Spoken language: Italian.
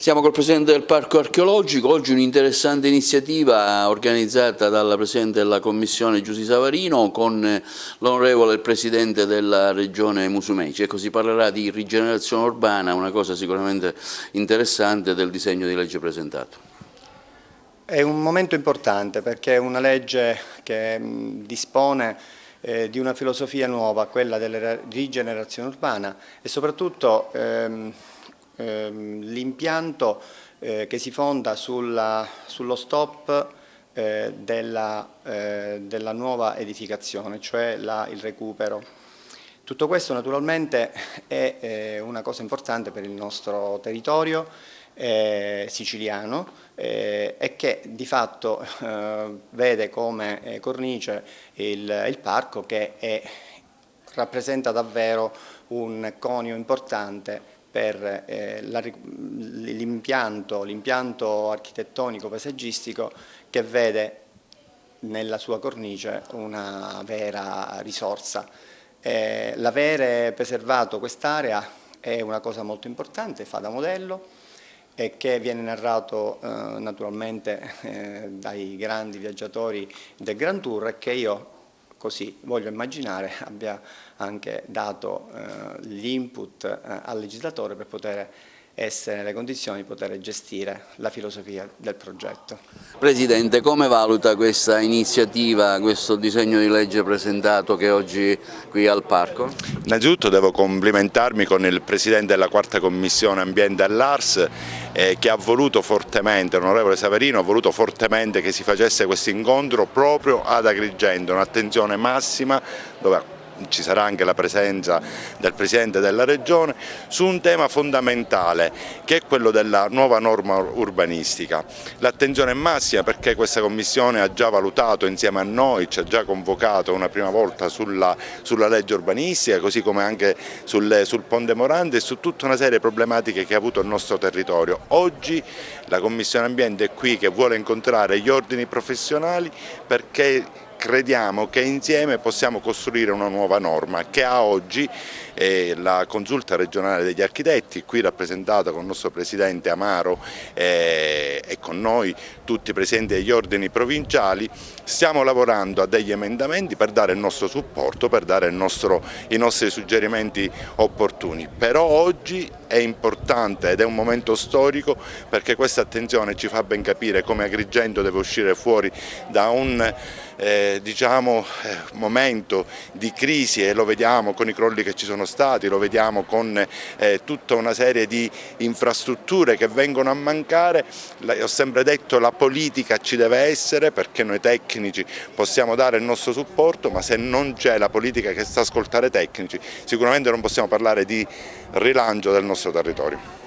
Siamo col Presidente del Parco Archeologico, oggi un'interessante iniziativa organizzata dalla Presidente della Commissione Giusy Savarino con l'onorevole Presidente della Regione Musumeci. Ecco, si parlerà di rigenerazione urbana, una cosa sicuramente interessante del disegno di legge presentato. È un momento importante perché è una legge che dispone di una filosofia nuova, quella della rigenerazione urbana e soprattutto l'impianto che si fonda sullo stop della nuova edificazione, cioè il recupero. Tutto questo naturalmente è una cosa importante per il nostro territorio siciliano e che di fatto vede come cornice il parco che rappresenta davvero un conio importante per l'impianto architettonico paesaggistico che vede nella sua cornice una vera risorsa. L'avere preservato quest'area è una cosa molto importante, fa da modello e che viene narrato naturalmente dai grandi viaggiatori del Grand Tour e che io così voglio immaginare abbia anche dato gli input al legislatore per poter essere nelle condizioni di poter gestire la filosofia del progetto. Presidente, come valuta questa iniziativa, questo disegno di legge presentato che oggi qui al Parco? Innanzitutto devo complimentarmi con il Presidente della Quarta Commissione Ambiente all'Ars che ha voluto fortemente, l'onorevole Savarino ha voluto fortemente che si facesse questo incontro proprio ad Agrigento, un'attenzione massima dove ci sarà anche la presenza del Presidente della Regione, su un tema fondamentale che è quello della nuova norma urbanistica. L'attenzione è massima perché questa Commissione ha già valutato insieme a noi, ci ha già convocato una prima volta sulla legge urbanistica, così come anche sul Ponte Morandi e su tutta una serie di problematiche che ha avuto il nostro territorio. Oggi la Commissione Ambiente è qui che vuole incontrare gli ordini professionali perché crediamo che insieme possiamo costruire una nuova norma che ha oggi la Consulta regionale degli architetti, qui rappresentata con il nostro Presidente Amaro e con noi tutti i Presidenti degli ordini provinciali. Stiamo lavorando a degli emendamenti per dare il nostro supporto, per dare i nostri suggerimenti opportuni, però oggi è importante ed è un momento storico perché questa attenzione ci fa ben capire come Agrigento deve uscire fuori da un momento di crisi e lo vediamo con i crolli che ci sono stati, lo vediamo con tutta una serie di infrastrutture che vengono a mancare. Ho sempre detto la politica ci deve essere perché noi tecnici possiamo dare il nostro supporto, ma se non c'è la politica che sa ascoltare i tecnici sicuramente non possiamo parlare di rilancio del nostro territorio.